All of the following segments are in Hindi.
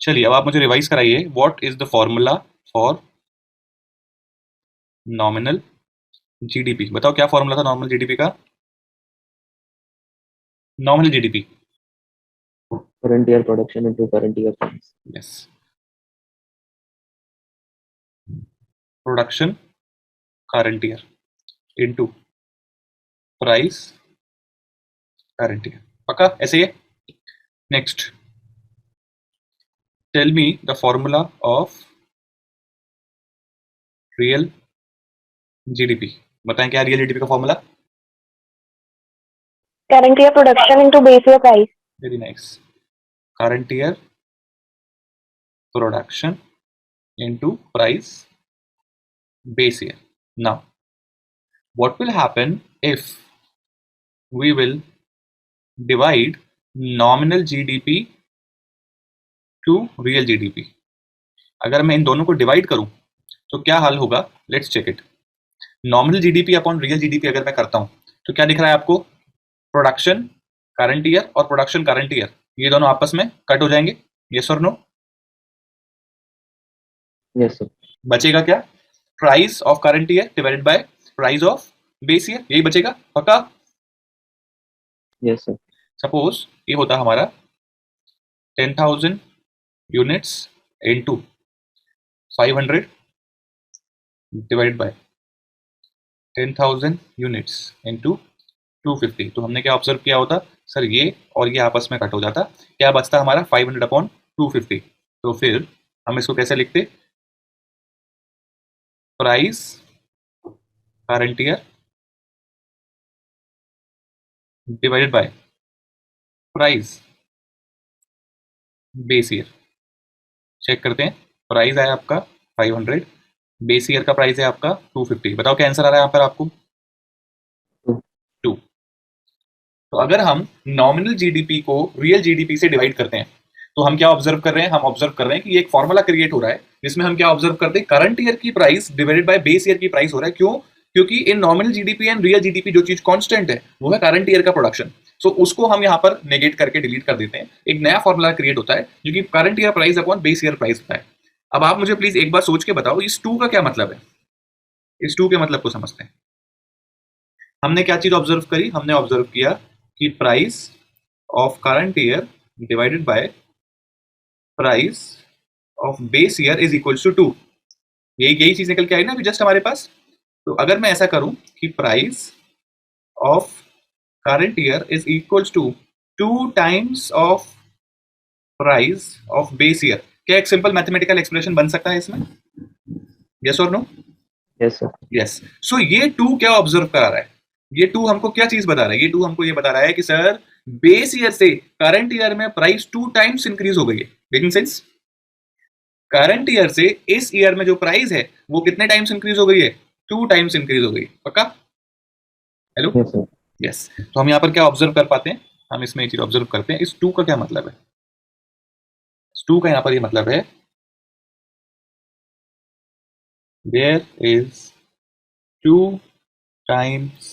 चलिए अब आप मुझे रिवाइज कराइए, what is the formula for nominal GDP. बताओ क्या फॉर्मूला था नॉमिनल जीडीपी का? Nominal GDP, current year production into current year price. Yes, production current year into price current year. पक्का ऐसे ही? Next, tell me the formula of real GDP. बताएं क्या रियल जीडीपी का formula? Current year production into base year price. Very nice, current year production into price base year. Now, what will happen if we will divide nominal GDP to real GDP? अगर मैं इन दोनों को डिवाइड करूं तो क्या हाल होगा? Let's check it. Nominal GDP upon real GDP अगर मैं करता हूं तो क्या दिख रहा है आपको? प्रोडक्शन करंट ईयर और प्रोडक्शन करंट ईयर, ये दोनों आपस में कट हो जाएंगे, yes or no? Yes, sir. बचेगा क्या? Price of current year divided by price of base year, यही बचेगा। पक्का? Yes, sir. सपोज ये होता हमारा 10,000 units into 500 divided by 10,000 units into 250। तो हमने क्या ऑब्जर्व किया होता सर? ये और ये आपस में कट हो जाता, क्या बचता हमारा? 500 अपॉन 250। तो फिर हम इसको कैसे लिखते? Price current year divided by price base year. Check करते हैं, प्राइस है आपका 500, बेस ईयर का प्राइस है आपका 250। बताओ क्या आंसर आ रहा है यहाँ पर आपको? 2। तो अगर हम नॉमिनल जीडीपी को रियल जीडीपी से डिवाइड करते हैं तो हम क्या ऑब्जर्व कर रहे हैं? हम ऑब्जर्व कर रहे हैं कि ये एक फॉर्मूला क्रिएट हो रहा है जिसमें हम क्या ऑब्जर्व करते हैं? करंट ईयर की price divided by base year की प्राइस हो रहा है। क्यों? क्योंकि इन nominal GDP and real GDP जो चीज कांस्टेंट है वो है करंट ईयर का प्रोडक्शन। सो उसको हम यहाँ पर नेगेट करके डिलीट कर देते हैं, एक नया फॉर्मूला क्रिएट होता है जो कि current year price upon base year price होता है। अब आप मुझे प्लीज एक बार सोच के बताओ इस 2 का क्या मतलब है? इस 2 के मतलब को समझते हैं। हमने क्या चीज ऑब्जर्व करी? हमने ऑब्जर्व किया कि price of current year divided by price of base year is equals to 2। यही चीज निकल के आई ना अभी जस्ट हमारे पास। तो अगर मैं ऐसा करूं कि price of current year is equals to 2 times of price of base year, क्या एक सिंपल मैथमेटिकल एक्सप्रेशन बन सकता है इसमें? Yes or no? Yes, sir. Yes. सो ये 2 क्या ऑब्जर्व करा रहा है? ये 2 हमको क्या चीज बता रहा है? ये 2 हमको ये बता रहा है कि सर बेस ईयर से करंट ईयर में प्राइस 2 टाइम्स इंक्रीज हो गई है। Making sense? करंट ईयर से इस ईयर में जो प्राइस है वो कितने टाइम्स इंक्रीज हो गई है? 2 टाइम्स इंक्रीज हो गई। पक्का? हेलो? Yes, sir. यस। तो हम यहाँ पर क्या ऑब्जर्व कर पाते हैं? हम इसमें एक चीज ऑब्जर्व करते हैं, इस 2 का क्या मतलब है? इस 2 का यहाँ पर ये मतलब है there is 2 times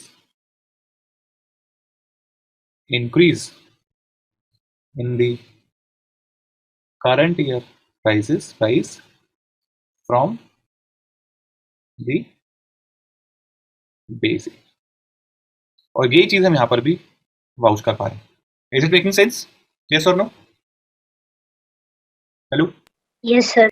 increase in the current year price from the base year। और यही चीज हम यहाँ पर भी वाउच कर पा रहे हैं। Is it making sense? Yes or no? Hello? Yes, sir.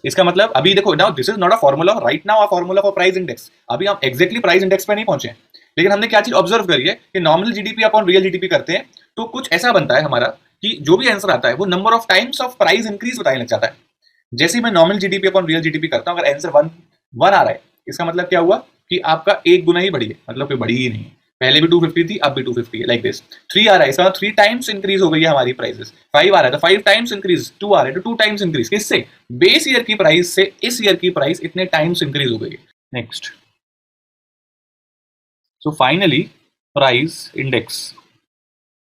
इसका मतलब अभी देखो, now this is not a formula right now, a formula for price index. अभी हम एग्जैक्टली प्राइस इंडेक्स पे नहीं पहुंचे हैं, लेकिन हमने क्या चीज ऑब्जर्व करी है कि nominal GDP upon real GDP करते हैं तो कुछ ऐसा बनता है हमारा कि जो भी आंसर आता है वो number of times of price increase बताने लग जाता है। जैसे ही मैं nominal GDP upon real GDP करता हूं, अगर आंसर 1 आ रहा है, इसका मतलब क्या हुआ कि आपका 1 गुना ही बढ़ी है, मतलब कोई बढ़ी ही नहीं है। पहले भी 250 थी, अब भी 250 है, लाइक दिस। 3 आ रहा है, इसका 3 टाइम्स इंक्रीज हो गई है हमारी प्राइसेस। 5 आ रहा है तो 5 टाइम्स इंक्रीज। 2 आ रहा है तो 2 टाइम्स इंक्रीज। किससे? बेस ईयर की प्राइस से इस ईयर की प्राइस इतने टाइम्स इंक्रीज हो गई है। Next, so finally price index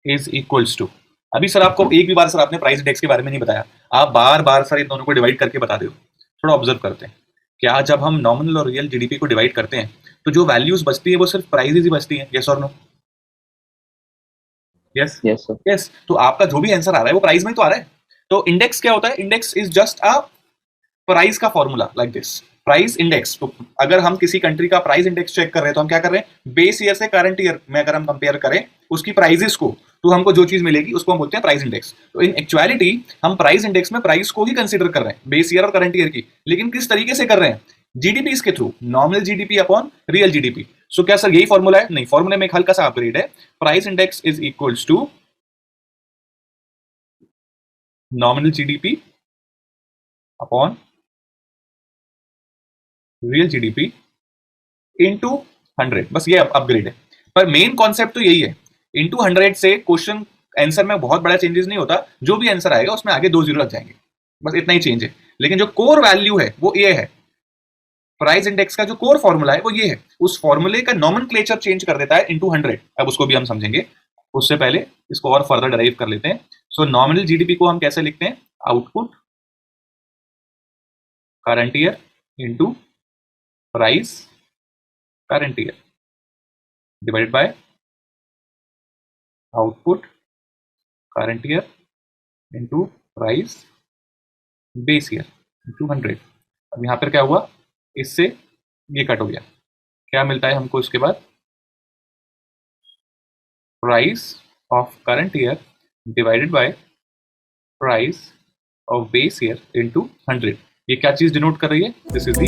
is equals to, अभी सर आपको एक भी बार सर आपने प्राइस इंडेक्स के बारे में नहीं बताया, आप बार बार सर इन दोनों को डिवाइड करके बता दो। थोड़ा ऑब्जर्व करते हैं, क्या जब हम नॉमिनल और रियल जीडीपी को डिवाइड करते हैं तो जो वैल्यूज बचती है वो सिर्फ प्राइसेस ही बचती हैं? Yes or no? Yes? Yes, sir. Yes. तो आपका जो भी आंसर आ रहा है वो प्राइस में ही तो आ रहा है। तो इंडेक्स क्या होता है? Index is just a price का formula like this, price index. तो अगर हम किसी कंट्री का प्राइस इंडेक्स चेक कर रहे हैं तो हम क्या कर रहे हैं? बेस ईयर से करंट ईयर में अगर हम कंपेयर करें उसकी प्राइसेस को, तो हमको जो चीज मिलेगी उसको हम बोलते हैं प्राइस इंडेक्स। तो इन एक्चुअलिटी हम प्राइस इंडेक्स में प्राइस को ही कंसीडर कर रहे हैं, बेस ईयर और करंट ईयर की। लेकिन किस तरीके से कर रहे हैं? जीडीपी के through, nominal GDP upon real GDP. So क्या सर यही फॉर्मूला है? नहीं, फॉर्मूले में एक हल्का सा अपग्रेड है। Price index is equals to nominal GDP upon real GDP into 100। बस ये अपग्रेड है, पर मेन कॉन्सेप्ट तो यही है। इनटू 100 से क्वेश्चन आंसर में बहुत बड़ा चेंजेस नहीं होता, जो भी आंसर आएगा उसमें आगे 2 जीरो लग जाएंगे, बस इतना ही चेंज है। लेकिन जो कोर वैल्यू है वो ये है, प्राइस इंडेक्स का जो कोर फॉर्मूला है वो ये है। उस फॉर्मूले का नॉमेनक्लेचर चेंज कर देता है इनटू 100। अब उसको भी हम समझेंगे, उससे पहले इसको और फर्दर डराइव कर लेते हैं। सो नॉमिनल जीडीपी को हम कैसे लिखते हैं? Output current year into price current year divided bye output current year into price base year into 100। अब यहां पर क्या हुआ? इससे ये कट हो गया। क्या मिलता है हमको इसके बाद? Price of current year divided by price of base year into 100। ये क्या चीज डिनोट कर रही है? This is the